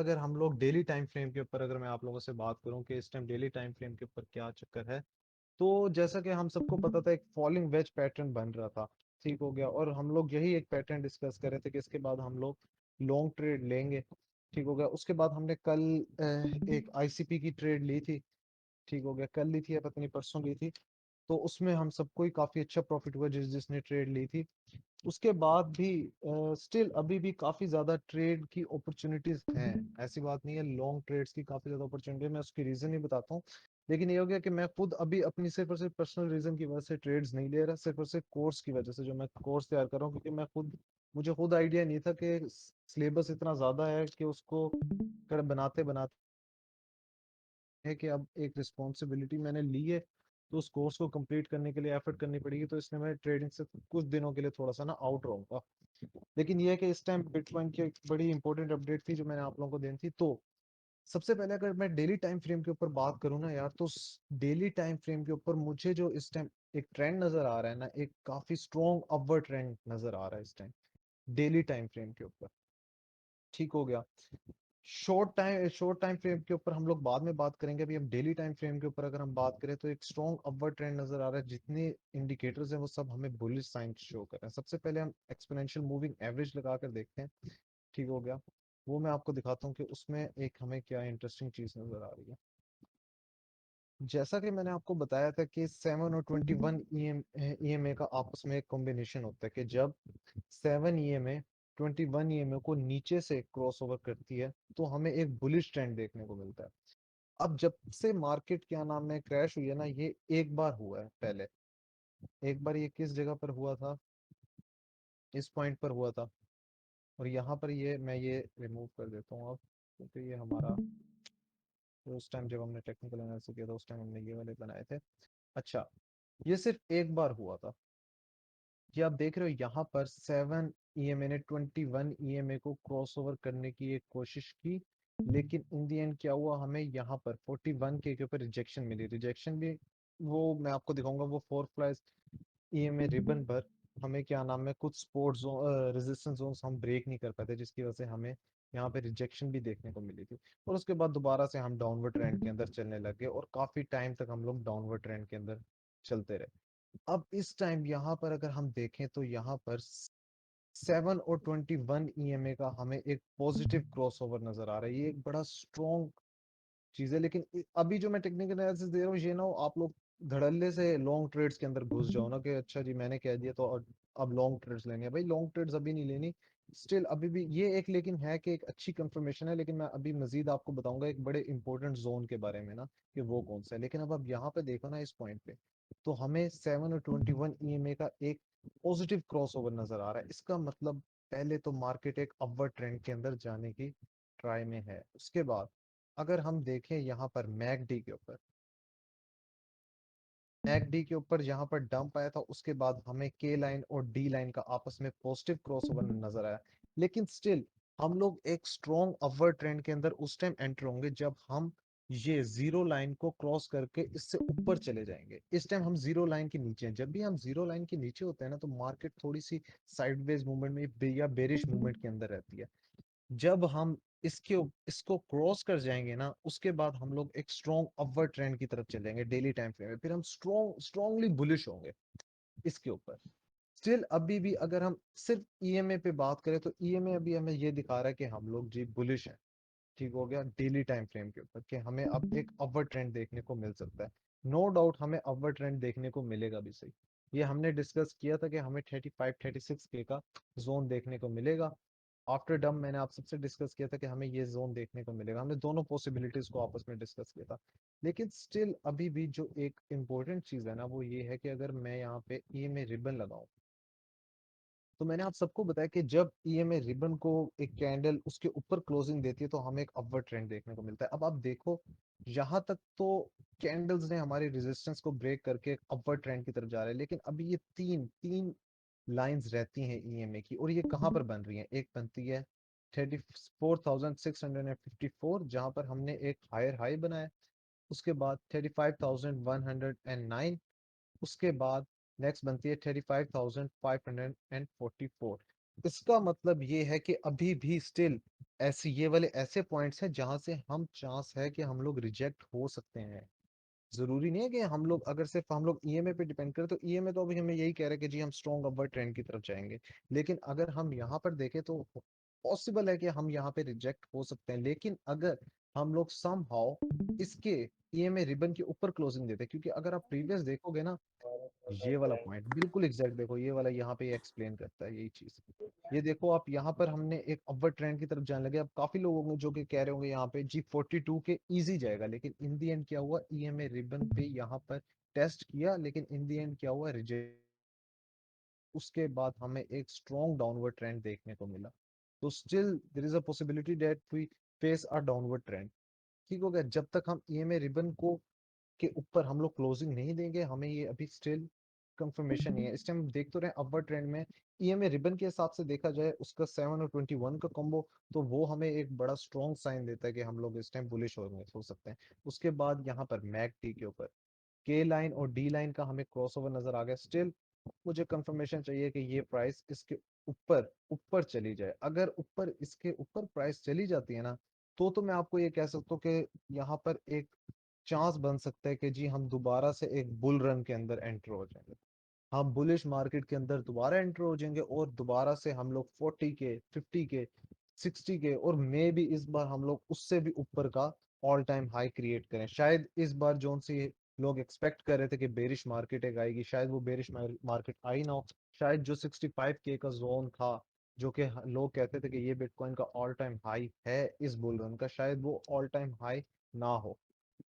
अगर हम लोग डेली टाइम फ्रेम के ऊपर अगर मैं आप लोगों से बात करूं कि इस टाइम डेली टाइम फ्रेम के ऊपर क्या चक्कर है, तो जैसा कि हम सबको पता था एक फॉलिंग वेज पैटर्न बन रहा था। ठीक हो गया, और हम लोग यही एक पैटर्न डिस्कस कर रहे थे कि इसके बाद हम लोग लॉन्ग ट्रेड लेंगे। ठीक हो गया, उसके बाद हमने कल एक आईसीपी की ट्रेड ली थी। ठीक हो गया, कल ली थी या पता नहीं परसों ली थी। तो उसमें हम सबको ही काफी अच्छा प्रॉफिट हुआ जिसने ट्रेड ली थी। उसके बाद भी स्टिल अभी भी काफी ज्यादा ट्रेड की अपॉर्चुनिटीज हैं। ऐसी बात नहीं है, लॉन्ग ट्रेड्स की काफी ज्यादा अपॉर्चुनिटी है, मैं उसकी रीजन ही बताता हूँ। लेकिन ये हो गया कि मैं खुद अभी अपनी सिर्फ और सिर्फ पर्सनल रीजन की वजह से ट्रेड्स नहीं ले रहा, सिर्फ और सिर्फ कोर्स की वजह से जो मैं कोर्स तैयार कर रहा हूँ, क्योंकि मुझे खुद आइडिया नहीं था कि सिलेबस इतना ज्यादा है कि उसको बनाते बनाते है कि अब एक रिस्पॉन्सिबिलिटी मैंने ली है, तो उस कोर्स को कंप्लीट करने के लिए एफर्ट करनी पड़ेगी, तो इसलिए मैं ट्रेडिंग से कुछ दिनों के लिए थोड़ा सा ना आउट रहूंगा। लेकिन ये है कि इस टाइम बिटकॉइन की एक बड़ी इंपॉर्टेंट अपडेट थी जो मैंने आप लोगों को देनी थी। तो सबसे पहले अगर मैं डेली टाइम फ्रेम के ऊपर बात करूँ ना यार, तो डेली टाइम फ्रेम के ऊपर मुझे जो इस टाइम एक ट्रेंड नजर आ रहा है ना, एक काफी स्ट्रॉन्ग अपवर्ड ट्रेंड नजर आ रहा है इस टाइम डेली टाइम फ्रेम के ऊपर। ठीक हो गया, शॉर्ट टाइम फ्रेम के ऊपर हम लोग बाद में बात करेंगे। अभी हम डेली टाइम फ्रेम के ऊपर अगर हम बात करें तो एक स्ट्रॉन्ग अपवर्ड ट्रेंड नजर आ रहा है। जितने इंडिकेटर्स हैं वो सब हमें बुलिश साइन शो कर रहे हैं। सबसे पहले हम एक्सपोनेंशियल मूविंग एवरेज लगा कर देखते हैं। ठीक हो गया, वो मैं आपको दिखाता हूँ कि उसमें एक हमें क्या इंटरेस्टिंग चीज नजर आ रही है। जैसा कि मैंने आपको बताया था कि 7 और 21 ईएमए का आपस में एक कॉम्बिनेशन होता है कि जब 7 ईएमए 21 ईएमए को नीचे से क्रॉस ओवर करती है तो हमें एक बुलिश ट्रेंड देखने को मिलता है। अब जब से मार्केट क्या नाम है क्रैश हुई है ना, ये एक बार हुआ है पहले। एक बार ये किस जगह पर हुआ था, इस पॉइंट पर हुआ था। और यहाँ पर ये मैं ये रिमूव कर देता हूँ अब, क्योंकि ये हमारा तो उस टाइम जब हमने टेक्निकल एनालिसिस किया था उस टाइम हमने ये वाले बनाए थे। अच्छा, ये सिर्फ एक बार हुआ था। ये आप देख रहे हो यहाँ पर 7 ईएमए ने 21 ईएमए को क्रॉस ओवर करने की एक कोशिश की, लेकिन इन दी एंड क्या हुआ, हमें यहाँ पर 41 के ऊपर रिजेक्शन मिली। रिजेक्शन भी वो मैं आपको दिखाऊंगा, वो 4 फ्लाइज ईएमए रिबन पर हमें क्या नाम है कुछ सपोर्ट जोन रेजिस्टेंस जोन हम ब्रेक नहीं कर पाते, जिसकी वजह से हमें यहाँ पे रिजेक्शन भी देखने को मिली थी। और उसके बाद दोबारा से हम डाउनवर्ड ट्रेंड के अंदर चलने लगे और काफी टाइम तक हम लोग डाउनवर्ड ट्रेंड के अंदर चलते रहे। अब इस टाइम यहाँ पर अगर हम देखें तो यहाँ पर 7 और 21 ईएमए का हमें एक पॉजिटिव क्रॉसओवर नजर आ रहा है। ये एक बड़ा स्ट्रॉन्ग चीज है। लेकिन अभी जो मैं टेक्निकल एनालिसिस दे रहा हूँ ये ना हो आप लोग धड़ल्ले से लॉन्ग ट्रेड्स के अंदर घुस जाओ ना कि अच्छा जी मैंने कह दिया तो अब लॉन्ग ट्रेड्स लेने हैं। भाई लॉन्ग ट्रेड्स अभी नहीं लेनी, स्टिल अभी भी ये एक लेकिन है कि एक अच्छी कंफर्मेशन है। लेकिन मैं अभी मजीद आपको बताऊंगा एक बड़े इंपॉर्टेंट जोन के बारे में ना कि वो कौन सा है। लेकिन अब यहाँ पे देखो ना इस पॉइंट पे, तो हमें 7 और 21 ईएमए का एक पॉजिटिव क्रॉस ओवर नजर आ रहा है। इसका मतलब पहले तो मार्केट एक अपवर्ड ट्रेंड के अंदर जाने की ट्राई में है। उसके बाद अगर हम देखें यहाँ पर मैकडी के ऊपर, मैकडी के ऊपर जहां पर डंप आया था उसके बाद हमें के लाइन और डी लाइन का आपस में पॉजिटिव क्रॉसओवर नजर आया। लेकिन स्टिल हम लोग एक स्ट्रॉन्ग अपवर्ड ट्रेंड के अंदर उस टाइम एंटर होंगे जब हम ये जीरो लाइन को क्रॉस करके इससे ऊपर चले जाएंगे। इस टाइम हम जीरो लाइन के नीचे हैं। जब भी हम जीरो लाइन के नीचे होते हैं ना तो मार्केट थोड़ी सी साइडवेज मूवमेंट में या बेरिश मूवमेंट के अंदर रहती है। जब हम इसको क्रॉस कर जाएंगे ना उसके बाद हम लोग एक स्ट्रॉन्ग अपवर्ड ट्रेंड की तरफ चलेंगे डेली टाइम फ्रेम में, फिर हम स्ट्रॉन्गली बुलिश होंगे इसके ऊपर। स्टिल अभी भी अगर हम सिर्फ ईएमए पे बात करें तो ईएमए अभी हमें ये दिखा रहा है कि हम लोग जी बुलिश हैं। ठीक हो गया, डेली टाइम फ्रेम के ऊपर कि हमें अब एक अपवर्ड ट्रेंड देखने को मिल सकता है। नो डाउट हमें अपवर्ड ट्रेंड देखने को मिलेगा भी सही। ये हमने डिस्कस किया था कि हमें 35-36 के का जोन देखने को मिलेगा। आफ्टर डम मैंने आप सबसे डिस्कस किया था कि हमें ये जोन देखने को मिलेगा। हमने दोनों पॉसिबिलिटीज को आपस में डिस्कस किया था। लेकिन स्टिल अभी भी जो एक इम्पोर्टेंट चीज है ना वो ये है कि अगर मैं यहाँ पे ई में रिबन लगाऊं, तो मैंने आप सबको बताया कि जब ईएमए रिबन को एक कैंडल उसके ऊपर क्लोजिंग देती है तो हमें एक अपवर्ड ट्रेंड देखने को मिलता है। अब आप देखो यहाँ तक तो कैंडल्स ने हमारी रेजिस्टेंस को ब्रेक करके एक अपवर्ड ट्रेंड की तरफ जा रहे हैं। लेकिन अभी ये तीन तीन लाइंस रहती हैं ईएमए की, और ये कहाँ पर बन रही हैं। एक बनती है 34,654 जहां पर हमने एक हायर हाई बनाया। उसके बाद 35,109। उसके बाद नेक्स्ट बनती है 35,544। इसका मतलब ये है कि अभी भी स्टिल ऐसे ये वाले ऐसे पॉइंट्स हैं जहां से हम चांस है कि हम लोग रिजेक्ट हो सकते हैं। जरूरी नहीं है कि हम लोग अगर सिर्फ हम लोग ईएमए पे डिपेंड करें, तो ईएमए तो अभी हमें यही कह रहे हैं कि जी हम स्ट्रॉन्ग अपवर्ड ट्रेंड की तरफ जाएंगे। लेकिन अगर हम यहाँ पर देखें तो पॉसिबल है कि हम यहाँ पे रिजेक्ट हो सकते हैं। लेकिन अगर हम लोग समहाउ इसके ईएमए रिबन के ऊपर क्लोजिंग देते हैं, क्योंकि अगर आप प्रीवियस देखोगे ना, ये वाला पॉइंट बिल्कुल एग्जैक्ट देखो, ये वाला यहाँ पे एक्सप्लेन करता है यही चीज। ये देखो आप यहाँ पर हमने एक अपवर्ड ट्रेंड की तरफ जाने लगे। अब काफी लोग होंगे जो कि कह रहे होंगे यहाँ पे जी 42 के इजी जाएगा, लेकिन इन दी एंड क्या हुआ, ईएमए रिबन पे यहाँ पर टेस्ट किया, लेकिन इन दी एंड क्या हुआ, रिजेक्ट। उसके बाद हमें एक स्ट्रॉन्ग डाउनवर्ड ट्रेंड देखने को मिला। तो still there is a possibility that we face a downward trend. ठीक हो गया, जब तक हम ईएमए रिबन को के ऊपर हम लोग क्लोजिंग नहीं देंगे, हमें ये अभी स्टिल कंफर्मेशन नहीं है। इस टाइम देख तो रहे हैं अपवर्ड ट्रेंड में। ईएमए रिबन के हिसाब से देखा जाए उसका 7 और 21 का कॉम्बो, तो वो हमें एक बड़ा स्ट्रॉन्ग साइन देता है कि हम लोग इस टाइम बुलिश हो सकते हैं। उसके बाद यहाँ पर मैक टी के ऊपर के लाइन और डी लाइन का हमें क्रॉसओवर नजर आ गया। स्टिल मुझे कंफर्मेशन चाहिए कि ये प्राइस इसके ऊपर ऊपर चली जाए। अगर ऊपर इसके ऊपर प्राइस चली जाती है ना, तो मैं आपको ये कह सकता हूँ कि यहाँ पर एक चांस बन सकता है कि जी हम दोबारा से एक बुल रन के अंदर एंटर हो जाएंगे। हम बुलिश मार्केट के अंदर दोबारा एंटर हो जाएंगे और दोबारा से हम लोग 40 के 50 के 60 के और मे भी इस बार हम लोग उससे भी ऊपर का ऑल टाइम हाई क्रिएट करें। शायद इस बार जोन सी लोग एक्सपेक्ट कर रहे थे कि बेरिश मार्केट एक आएगी, शायद वो बेरिश मार्केट आई ना हो। शायद जो 65 के का जोन था, जो कि लोग कहते थे कि ये बिटकॉइन का ऑल टाइम हाई है इस बुल रन का, शायद वो ऑल टाइम हाई ना हो।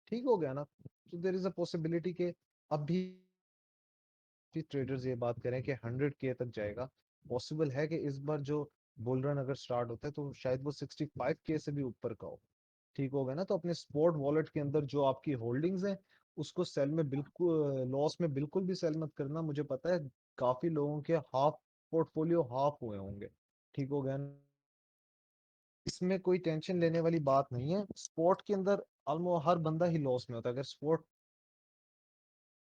ठीक हो गया ना, तो देर इज अ पॉसिबिलिटी के अभी ट्रेडर्स ये बात करें कि 100 के तक जाएगा। पॉसिबल है कि इस बार जो बुल रन अगर स्टार्ट होता है तो शायद वो 65 के से भी ऊपर का हो। ठीक हो गया ना, तो अपने स्पॉट वॉलेट के अंदर जो आपकी होल्डिंग्स हैं उसको सेल में बिल्कुल लॉस में बिल्कुल भी सेल मत करना। मुझे पता है काफी लोगों के हाफ पोर्टफोलियो हाफ हुए होंगे। ठीक हो गया ना? इसमें कोई टेंशन लेने वाली बात नहीं है। स्पोर्ट के अंदर ऑलमोस्ट हर बंदा ही लॉस में होता है। अगर स्पोर्ट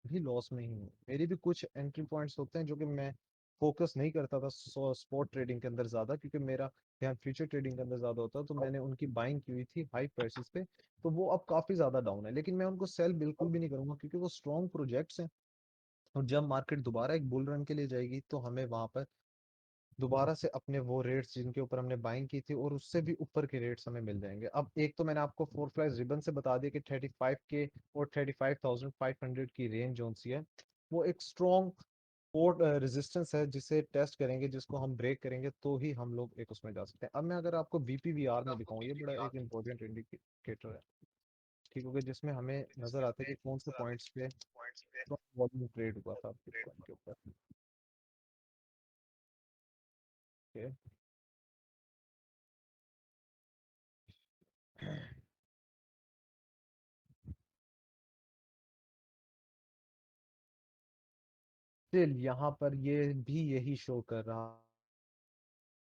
भी लॉस में ही हूँ, मेरी भी कुछ एंट्री पॉइंट्स होते हैं जो कि मैं फोकस नहीं करता था स्पॉट ट्रेडिंग के अंदर ज्यादा, क्योंकि मेरा ध्यान फ्यूचर ट्रेडिंग के अंदर ज्यादा होता है। तो मैंने उनकी बाइंग की हुई थी हाई प्राइसेस पे, तो वो अब काफी ज्यादा डाउन है। लेकिन मैं उनको सेल बिल्कुल भी नहीं करूंगा, क्योंकि वो स्ट्रॉन्ग प्रोजेक्ट्स हैं। और जब मार्केट दोबारा एक बुल रन के लिए जाएगी तो हमें वहां पर दोबारा से अपने वो रेट्स जिनके ऊपर हमने बाइंग की थी और उससे भी ऊपर के रेट्स हमें मिल जाएंगे। अब एक तो मैंने आपको फोर फ्लाइज रिबन से बता दिया कि 35 के और 35,500 की रेंज जोन सी है, वो एक स्ट्रॉन्ग सपोर्ट रेजिस्टेंस है जिसे टेस्ट करेंगे, जिसको हम ब्रेक करेंगे तो ही हम लोग एक उसमें जा सकते हैं। अब मैं अगर आपको बीपीवीआर में दिखाऊं, ये बड़ा एक इंपॉर्टेंट इंडिकेटर है। ठीक हो गया, जिसमें हमें नजर आता है कि कौन से पॉइंट्स पे वॉल्यूम ट्रेड हुआ था बिटकॉइन के ऊपर। ओके, स्टिल यहाँ पर ये भी यही शो कर रहा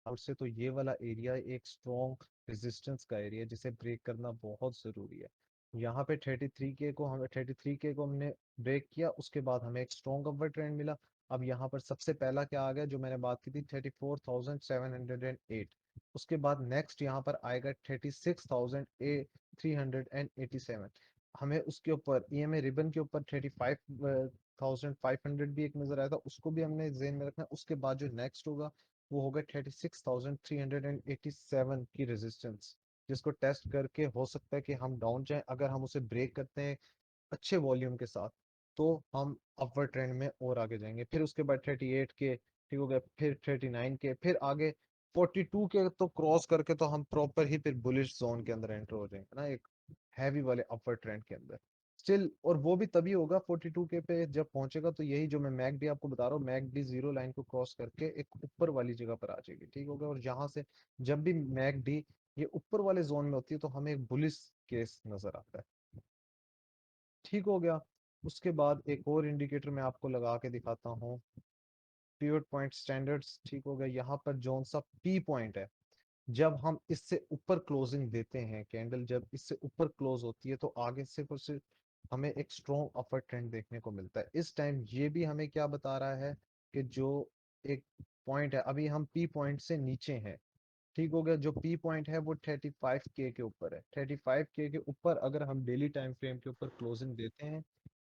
और से, तो ये वाला एरिया एक स्ट्रॉन्ग रेजिस्टेंस का एरिया है जिसे ब्रेक करना बहुत जरूरी है। यहाँ पे 33 के को हमने ब्रेक किया, उसके बाद हमें एक स्ट्रॉन्ग अपवर्ड ट्रेंड मिला। अब यहाँ पर सबसे पहला क्या आ गया जो मैंने बात की थी, 34,708। उसके बाद नेक्स्ट यहाँ पर आएगा 36,387। हमें उसके ऊपर ईएमए रिबन के ऊपर 35,500 भी एक नजर आया था, उसको भी हमने जेन में रखना है। उसके बाद जो नेक्स्ट होगा वो हो गया 36,387 की रेजिस्टेंस, जिसको टेस्ट करके हो सकता है कि हम डाउन जाएं। अगर हम उसे ब्रेक करते हैं अच्छे वॉल्यूम के साथ, तो हम अपवर्ड ट्रेंड में और आगे जाएंगे। फिर उसके बाद 38 के, ठीक हो गया, फिर 39 के, फिर आगे 42 के तो क्रॉस करके तो हम प्रॉपर ही फिर बुलिश जोन के अंदर एंटर हो जाएंगे ना, एक हैवी वाले अपवर्ड ट्रेंड के अंदर। स्टिल और वो भी तभी होगा 42 के पे जब पहुंचेगा, तो यही जो मैं मैकडी आपको बता रहा हूँ, मैकडी जीरो लाइन को क्रॉस करके एक ऊपर वाली जगह पर आ जाएगी। ठीक हो गया, और यहाँ से जब भी मैकडी ये ऊपर वाले जोन में होती है तो हमें एक बुलिश केस नजर आता है। ठीक हो गया, उसके बाद एक और इंडिकेटर मैं आपको लगा के दिखाता हूँ, पिवट पॉइंट स्टैंडर्ड्स। ठीक हो गया, यहाँ पर जोन सा पी पॉइंट है, जब हम इससे ऊपर क्लोजिंग देते हैं, कैंडल जब इससे ऊपर क्लोज होती है तो आगे से फिर से हमें एक स्ट्रॉन्ग अपर ट्रेंड देखने को मिलता है। इस टाइम ये भी हमें क्या बता रहा है कि जो एक पॉइंट है, अभी हम पी पॉइंट से नीचे हैं। ठीक हो गया, जो पी पॉइंट है वो 35K के ऊपर है। 35K के ऊपर अगर हम डेली टाइम फ्रेम के ऊपर क्लोजिंग देते हैं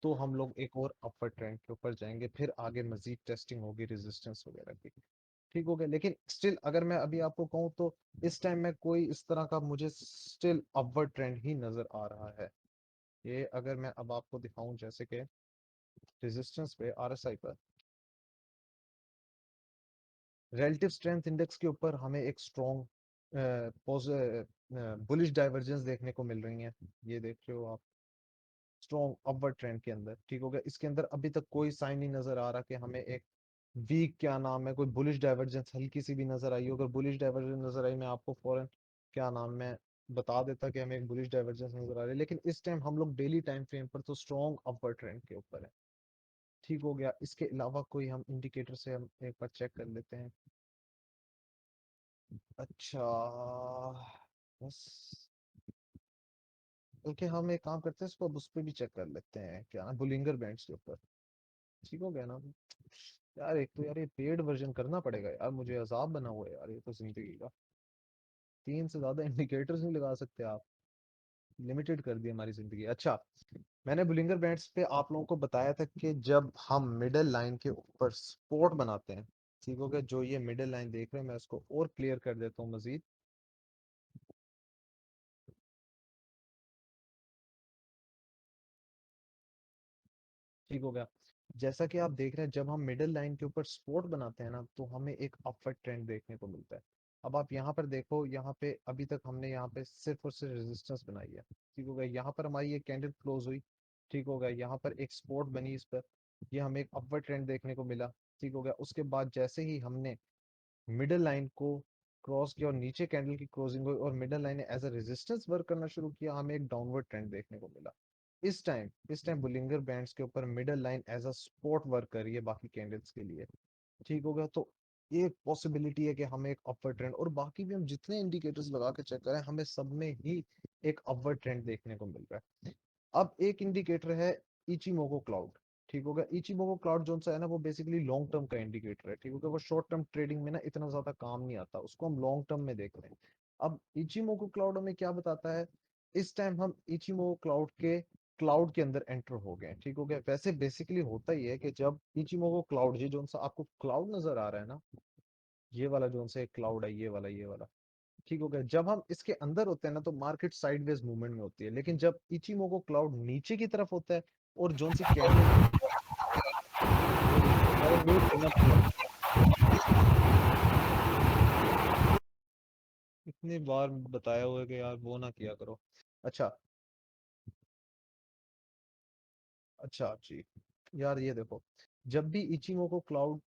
तो हम लोग एक और अपर ट्रेंड के ऊपर जाएंगे, फिर आगे मजीद टेस्टिंग होगी रेजिस्टेंस वगैरह की। ठीक हो गया, लेकिन स्टिल अगर मैं अभी आपको कहूँ तो इस टाइम में कोई इस तरह का मुझे स्टिल अपवर्ड ट्रेंड ही नजर आ रहा है। ये अगर मैं अब आपको दिखाऊं जैसे कि रेजिस्टेंस पे आरएसआई पर रिलेटिव स्ट्रेंथ इंडेक्स के ऊपर हमें एक स्ट्रॉन्ग बुलिश डाइवर्जेंस देखने को मिल रही है। ये देख रहे हो आप, स्ट्रॉन्ग अपवर्ड ट्रेंड के अंदर। ठीक हो गया, इसके अंदर अभी तक कोई साइन नहीं नजर आ रहा कि हमें एक वीक क्या नाम है कोई बुलिश डाइवर्जेंस हल्की सी भी नजर आई हो। अगर बुलिश डाइवर्जेंस नजर आई मैं आपको फौरन क्या नाम मैं बता देता कि हमें एक बुलिश डाइवर्जेंस नजर आ रही है, लेकिन इस टाइम हम लोग डेली टाइम फ्रेम पर तो स्ट्रॉन्ग अपवर्ड ट्रेंड के ऊपर है। ठीक हो गया, इसके अलावा कोई हम इंडिकेटर से हम एक बार चेक कर लेते हैं। अच्छा, बस ओके, हम एक काम करते हैं, इसको अब उस पर भी चेक कर लेते हैं क्या ना बुलिंगर बैंड्स के ऊपर। ठीक हो गया ना। यार एक तो यार ये पेड वर्जन करना पड़ेगा यार, मुझे अजाब बना हुआ है यार ये तो जिंदगी का। 3 से ज्यादा इंडिकेटर्स नहीं लगा सकते आप, लिमिटेड कर दी हमारी जिंदगी। अच्छा, मैंने बुलिंगर बैंड्स पे आप लोगों को बताया था कि जब हम मिडल लाइन के ऊपर सपोर्ट बनाते हैं। ठीक हो गया, जो ये मिडल लाइन देख रहे हैं मैं इसको और क्लियर कर देता हूँ मजीद। ठीक हो गया, जैसा कि आप देख रहे हैं जब हम मिडिल लाइन के ऊपर सपोर्ट बनाते हैं ना तो हमें एक अपवर्ड ट्रेंड देखने को मिलता है। अब आप यहाँ पर देखो, यहाँ पे अभी तक हमने यहाँ पे सिर्फ और सिर्फ रेजिस्टेंस बनाई है। ठीक हो गया, यहाँ पर हमारी ये कैंडल क्लोज हुई। ठीक हो गया, यहाँ पर एक सपोर्ट बनी इस पर, ये हमें एक अपवर्ड ट्रेंड देखने को मिला। ठीक हो गया, उसके बाद जैसे ही हमने मिडिल लाइन को क्रॉस किया और नीचे कैंडल की क्लोजिंग हुई और मिडिल लाइन ने एज अ रेजिस्टेंस वर्क करना शुरू किया, हमें एक डाउनवर्ड ट्रेंड देखने को मिला। इस टाइम बुलिंगर बैंड्स के ऊपर middle line as a support work कर रही है बाकी कैंडल्स के लिए। ठीक हो गया, तो ये पॉसिबिलिटी है कि हमें एक अपवर्ड ट्रेंड और बाकी भी हम जितने इंडिकेटर्स लगा के चेक करें हमें सब में ही एक अपवर्ड ट्रेंड देखने को मिल रहा है। अब एक इंडिकेटर है इचिमोको क्लाउड। ठीक होगा, इचिमोको क्लाउड जो सा है ना वो बेसिकली लॉन्ग टर्म का इंडिकेटर है। ठीक होगा, वो शॉर्ट टर्म ट्रेडिंग में ना इतना ज्यादा काम नहीं आता, उसको हम लॉन्ग टर्म में देख रहे हैं। अब इचिमोको क्लाउड हमें क्या बताता है, इस टाइम हम इचिमोको क्लाउड के अंदर एंटर हो गए। ठीक हो गया, वैसे बेसिकली होता ही है कि जब इचिमोको क्लाउड, ये जो सा आपको क्लाउड नजर आ रहा है ना, ये वाला जो सा क्लाउड है, ये वाला। ठीक हो गया, जब हम इसके अंदर होते हैं ना तो मार्केट साइडवेज मूवमेंट में होती है, लेकिन जब इचिमोको क्लाउड नीचे की तरफ होता है और जोन सी कैंडल, अरे म्यूट करना पड़ेगा, इतनी बार बताया हुआ है कि यार वो ना किया करो। अच्छा, अच्छा जी, यार ये देखो, जब भी इचिमोको क्लाउड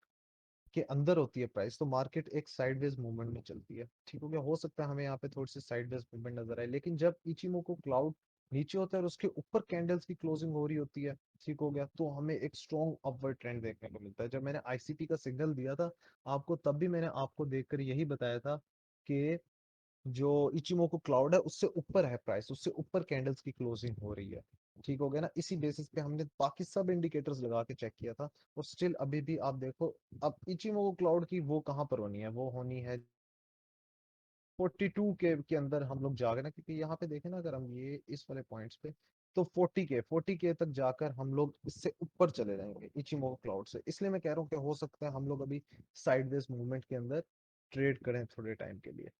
के अंदर होती है प्राइस तो मार्केट एक साइडवेज मूवमेंट में चलती है। ठीक हो गया, हो सकता है हमें यहाँ पे थोड़ी सी साइडवेज मूवमेंट नजर आए, लेकिन जब इचिमोको क्लाउड नीचे होता है और उसके ऊपर कैंडल्स की क्लोजिंग हो रही होती है, ठीक हो गया, तो हमें एक स्ट्रॉन्ग अपवर्ड ट्रेंड देखने को मिलता है। जब मैंने आईसीपी का सिग्नल दिया था आपको, तब भी मैंने आपको देखकर यही बताया था कि जो इचिमोको क्लाउड है उससे ऊपर है प्राइस, उससे ऊपर कैंडल्स की क्लोजिंग हो रही है। ठीक हो गया ना, इसी बेसिस पे हमने बाकी सब इंडिकेटर्स लगा के चेक किया था और स्टिल अभी भी आप देखो, अब इचिमोको क्लाउड की वो कहाँ पर होनी है, वो होनी है 42K के अंदर हम लोग जा गए ना, क्योंकि यहाँ पे देखें ना अगर हम ये इस वाले पॉइंट्स पे, तो 40K तक जाकर हम लोग इससे ऊपर चले जाएंगे इचिमोको क्लाउड से। इसलिए मैं कह रहा हूँ कि हो सकता है हम लोग अभी साइडवेज मूवमेंट के अंदर ट्रेड करें थोड़े टाइम के लिए।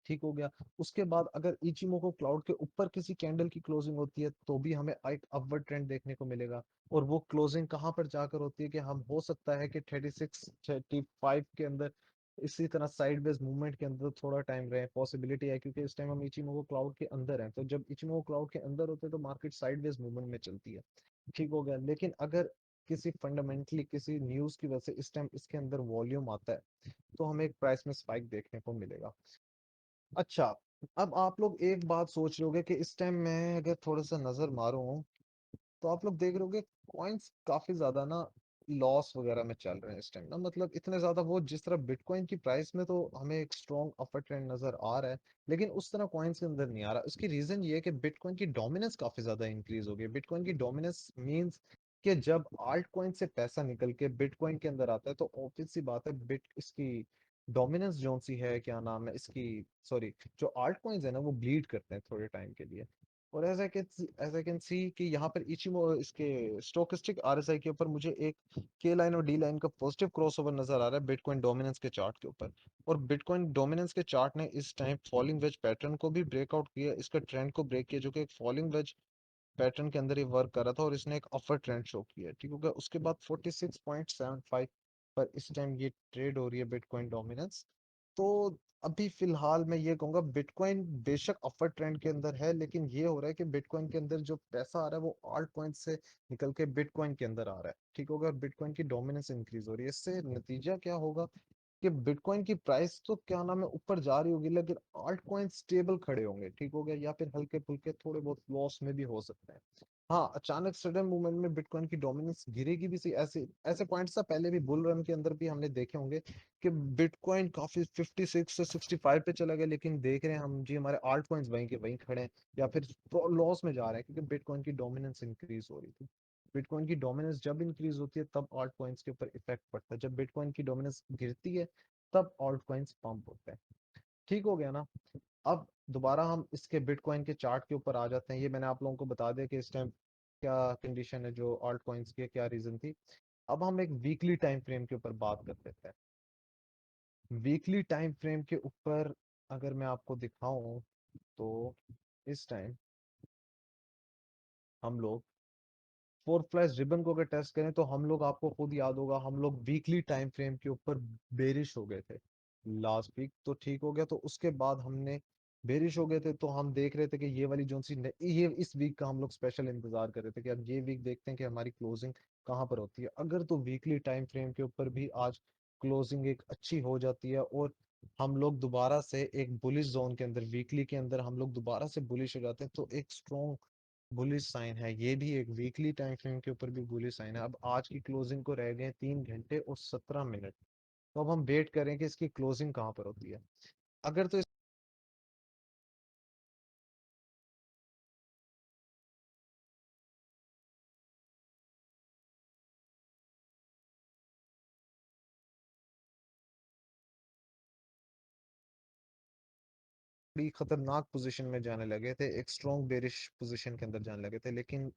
ठीक हो गया, उसके बाद अगर इचिमोको क्लाउड के ऊपर किसी कैंडल की क्लोजिंग होती है तो भी हमें एक अपवर्ड ट्रेंड देखने को मिलेगा। और वो क्लोजिंग कहाँ पर जाकर होती है कि हम हो सकता है कि 36 35 के अंदर इसी तरह साइडवेज मूवमेंट के अंदर थोड़ा टाइम रहे, पॉसिबिलिटी है, क्योंकि इस टाइम हम इचिमोको क्लाउड के अंदर हैं। तो जब इचिमोको क्लाउड के अंदर होते हैं तो मार्केट साइडवेज मूवमेंट में चलती है। ठीक हो गया, लेकिन अगर किसी फंडामेंटली किसी न्यूज की वजह से इस टाइम इसके अंदर वॉल्यूम आता है तो हमें एक प्राइस में स्पाइक देखने को मिलेगा। अच्छा, अब आप लोग एक बात सोच रहे होगे कि इस टाइम मैं अगर थोड़ा सा नजर मारूं तो आप लोग देख रहे होगे कॉइन्स काफी ज्यादा ना लॉस वगैरह में चल रहे हैं इस टाइम ना, मतलब इतने ज्यादा वो जिस तरह बिटकॉइन की प्राइस में तो हमें एक स्ट्रॉन्ग अपर ट्रेंड नजर आ रहा है, लेकिन उस तरह कॉइन्स के अंदर नहीं आ रहा। उसकी रीजन ये है कि बिटकॉइन की डोमिनेंस काफी ज्यादा इंक्रीज हो गई। बिटकॉइन की डोमिनेंस मींस कि जब आल्ट कॉइन से पैसा निकल के बिटकॉइन के अंदर आता है तो ऑब्वियस सी बात है बिट इसकी डोमिनेंस जो सी है, क्या नाम है इसकी, सॉरी, जो आल्ट कॉइन्स है ना वो ब्लीड करते हैं थोड़े टाइम के लिए। और एज आई कैन सी कि यहाँ पर इचिमो इसके स्टोकेस्टिक आरएसआई के ऊपर मुझे एक के लाइन और डी लाइन का पॉजिटिव क्रॉसओवर नजर आ रहा है बिटकॉइन डोमिनेंस के चार्ट के ऊपर। और बिटकॉइन डोमिनेंस के चार्ट ने इस टाइम फॉलिंग वेज पैटर्न को भी ब्रेकआउट किया, इसका ट्रेंड को ब्रेक किया, जो कि एक फॉलिंग वेज पैटर्न के अंदर ही वर्क कर रहा था, और इसने एक अपर ट्रेंड शो किया, ठीक हो गया। उसके बाद 46.75 पर इस टाइम ये ट्रेड हो रही है बिटकॉइन डोमिनेंस। तो अभी फिलहाल मैं ये कहूंगा बिटकॉइन बेशक अपर ट्रेंड के अंदर है, लेकिन ये हो रहा है कि बिटकॉइन के अंदर जो पैसा आ रहा है वो आल्ट कॉइन से निकल के बिटकॉइन के अंदर आ रहा है, ठीक हो गया। बिटकॉइन की डोमिनेंस इंक्रीज हो रही है, इससे नतीजा क्या होगा कि बिटकॉइन की प्राइस तो क्या नाम है ऊपर जा रही होगी, लेकिन आल्ट कॉइन स्टेबल खड़े होंगे, ठीक हो गया, या फिर हल्के फुल्के थोड़े बहुत लॉस में भी हो सकते हैं। हाँ, अचानक सडन मूवमेंट में बिटकॉइन की डोमिनेंस गिरेगी भी सही, ऐसे ऐसे पॉइंट्स था पहले भी बुल रन के अंदर भी हमने देखे होंगे कि बिटकॉइन काफी 56 से 65 पे चला गया, लेकिन देख रहे हैं हम जी हमारे आल्ट कॉइन्स वहीं के वहीं खड़े हैं या फिर लॉस में जा रहे हैं, क्योंकि बिटकॉइन की डोमिनेंस इंक्रीज हो रही थी। बिटकॉइन की डोमिनेंस जब इंक्रीज होती है तब ऑल्ट कॉइन्स के ऊपर इफेक्ट पड़ता है, जब बिटकॉइन की डोमिनेंस गिरती है तब ऑल्ट कॉइन्स पंप होते हैं, ठीक हो गया ना। अब दोबारा हम इसके बिटकॉइन के चार्ट के ऊपर आ जाते हैं। ये मैंने आप लोगों को बता दिया कि इस टाइम क्या कंडीशन है, जो ऑल्ट कॉइन्स की क्या रीजन थी। अब हम एक वीकली टाइम फ्रेम के ऊपर बात कर लेते हैं। वीकली टाइम फ्रेम के ऊपर अगर मैं आपको दिखाऊं तो इस टाइम हम लोग फोर फ्लैश रिबन को अगर टेस्ट करें तो हम लोग, आपको खुद याद होगा, हम लोग वीकली टाइम फ्रेम के ऊपर बेरिश हो गए थे लास्ट वीक, तो ठीक हो गया। तो उसके बाद हमने बेरिश हो गए थे, तो हम देख रहे थे कि ये वाली जो सी ये इस वीक का हम लोग स्पेशल इंतजार कर रहे थे कि अब ये वीक देखते हैं कि हमारी क्लोजिंग कहाँ पर होती है। अगर तो वीकली टाइम फ्रेम के ऊपर भी आज क्लोजिंग एक अच्छी हो जाती है और हम लोग दोबारा से एक बुलिश जोन के अंदर, वीकली के अंदर हम लोग दोबारा से बुलिश हो जाते हैं, तो एक स्ट्रॉन्ग बुलिश साइन है, ये भी एक वीकली टाइम फ्रेम के ऊपर भी बुलिश साइन है। अब आज की क्लोजिंग को रह गए 3 घंटे और 17 मिनट, तो अब हम वेट करें कि इसकी क्लोजिंग कहाँ पर होती है। अगर तो बड़ी खतरनाक पोजीशन में जाने लगे थे, एक स्ट्रॉन्ग बेरिश पोजीशन के अंदर जाने लगे थे, लेकिन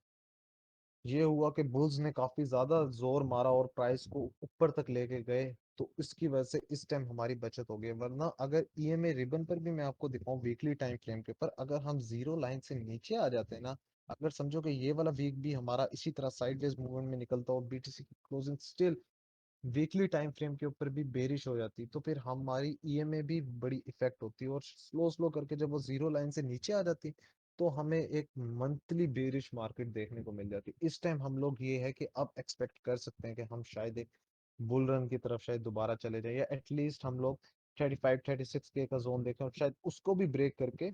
ये हुआ कि बुल्स ने काफी ज्यादा जोर मारा और प्राइस को ऊपर तक लेके गए, तो इसकी वजह से इस टाइम हमारी बचत हो गई। वरना अगर ईएमए रिबन पर भी मैं आपको दिखाऊं वीकली टाइम फ्रेम के ऊपर, अगर हम जीरो लाइन से नीचे आ जाते हैं ना, अगर समझो कि ये वाला वीक भी हमारा इसी तरह साइडवेज मूवमेंट में निकलता और बीटीसी की closing still weekly time frame के ऊपर भी बेरिश हो जाती, तो फिर हमारी ईएमए भी बड़ी इफेक्ट होती, और स्लो स्लो करके जब वो जीरो लाइन से नीचे आ जाती तो हमें एक मंथली बेरिश मार्केट देखने को मिल जाती। इस टाइम हम लोग ये है कि अब एक्सपेक्ट कर सकते हैं कि हम शायद एक बुल रन की तरफ शायद दोबारा चले जाए, या एटलीस्ट हम लोग 35-36 के का जोन देखें और शायद उसको भी ब्रेक करके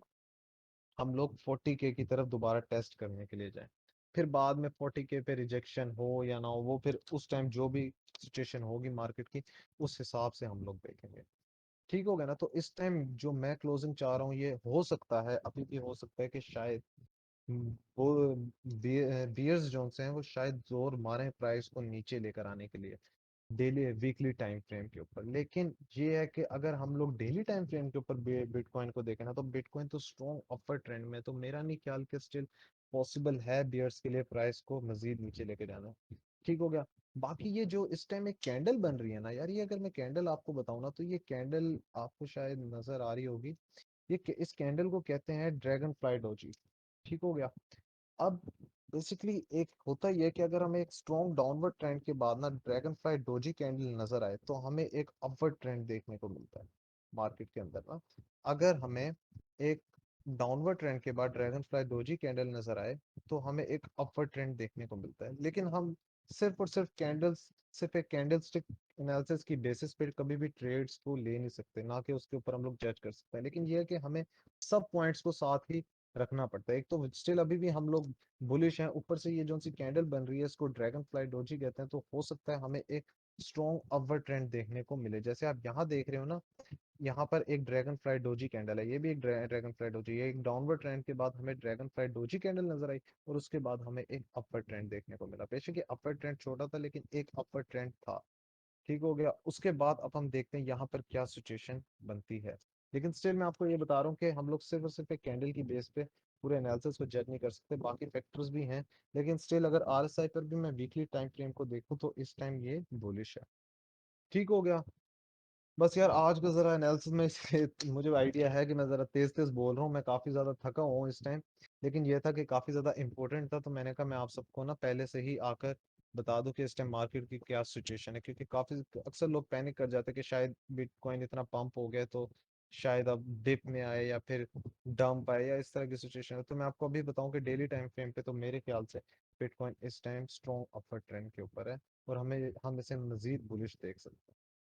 हम लोग 40 के की तरफ दोबारा टेस्ट करने के लिए जाएं। फिर बाद में 40 के पे रिजेक्शन हो या ना हो, वो फिर उस टाइम जो भी सिचुएशन होगी मार्केट की उस हिसाब से हम लोग देखेंगे, ठीक हो गया ना। तो इस टाइम जो मैं क्लोजिंग चाह रहा हूँ, ये हो सकता है, अभी भी हो सकता है कि शायद वो बियर्स जो हैं वो शायद जोर मारे प्राइस को नीचे लेकर आने के लिए डेली वीकली टाइम फ्रेम के ऊपर। लेकिन ये है कि अगर हम लोग डेली टाइम फ्रेम के ऊपर बिटकॉइन को देखें ना, तो बिटकॉइन तो स्ट्रॉन्ग अपर ट्रेंड में है, तो मेरा नहीं ख्याल कि स्टिल पॉसिबल है बियर्स के लिए प्राइस को मजीद नीचे लेके जाना, ठीक हो गया। बाकी ये जो इस टाइम एक कैंडल बन रही है ना यार, ये अगर मैं कैंडल आपको बताऊं ना, तो ये कैंडल आपको शायद नजर आ रही होगी, इस कैंडल को कहते हैं ड्रैगन फ्लाई डोजी, ठीक हो गया। अब बेसिकली एक होता ही है कि अगर हमें एक स्ट्रॉन्ग डाउनवर्ड ट्रेंड के बाद ना ड्रैगन फ्लाई डोजी कैंडल नजर आए, तो हमें एक अपवर्ड ट्रेंड देखने को मिलता है मार्केट के अंदर ना। अगर हमें एक डाउनवर्ड ट्रेंड के बाद ड्रैगन फ्लाई डोजी कैंडल नजर आए, तो हमें एक अपवर्ड ट्रेंड देखने को मिलता है। लेकिन हम सिर्फ और सिर्फ कैंडल्स, सिर्फ एक कैंडल स्टिक एनालिसिस की बेसिस पे कभी भी ट्रेड्स को ले नहीं सकते, ना कि उसके ऊपर हम लोग जज कर सकते हैं। लेकिन यह है कि हमें सब पॉइंट्स को साथ ही रखना पड़ता है। एक तो स्टिल अभी भी हम लोग बुलिश हैं, ऊपर से ये जो सी कैंडल बन रही है इसको ड्रैगन फ्लाई डोजी कहते हैं, तो हो सकता है हमें एक स्ट्रॉन्ग अपवर्ड ट्रेंड देखने को मिले। जैसे आप यहाँ देख रहे हो ना, यहाँ पर एक ड्रैगन फ्लाई डोजी कैंडल है, ये भी एक ड्रैगन फ्लाई डोजी, ये एक डाउनवर्ड ट्रेंड के बाद हमें ड्रैगन फ्लाई डोजी कैंडल नजर आई, और उसके बाद हमें एक अपवर्ड ट्रेंड देखने को मिला। बेशक ये अपवर्ड ट्रेंड छोटा था, लेकिन एक अपवर्ड ट्रेंड था। ठीक हो गया। उसके बाद अब हम देखते हैं यहाँ पर क्या सिचुएशन बनती है। लेकिन स्टिल मैं आपको ये बता रहा हूँ कि हम लोग सिर्फ और सिर्फ एक कैंडल की बेस पे पूरे एनालिसिस को जज नहीं कर सकते, बाकी फैक्टर्स भी हैं। लेकिन स्टिल अगर आरएसआई पर भी मैं वीकली टाइम फ्रेम को देखूँ तो इस टाइम ये बुलिश है। ठीक हो गया। बस यार आज का जरा एनालिसिस में इसलिए मुझे आइडिया है कि मैं जरा तेज तेज बोल रहा हूँ, मैं काफी ज्यादा थका हुआ हूँ इस टाइम। लेकिन ये था कि काफी ज्यादा इंपॉर्टेंट था, तो मैंने कहा मैं आप सबको ना पहले से ही आकर बता दूं कि इस टाइम मार्केट की क्या सिचुएशन है, क्योंकि काफी अक्सर लोग पैनिक कर जाते हैं कि शायद बिटकॉइन इतना पंप हो गया तो शायद अब डिप में आए या फिर डंप आए या इस तरह की सिचुएशन है। तो मैं आपको अभी बताऊं कि डेली टाइम फ्रेम पे तो मेरे ख्याल से बिटकॉइन इस टाइम स्ट्रॉन्ग अपवर्ड ट्रेंड के ऊपर है, और हम इसे मजीद बुलिश देख सकते हैं।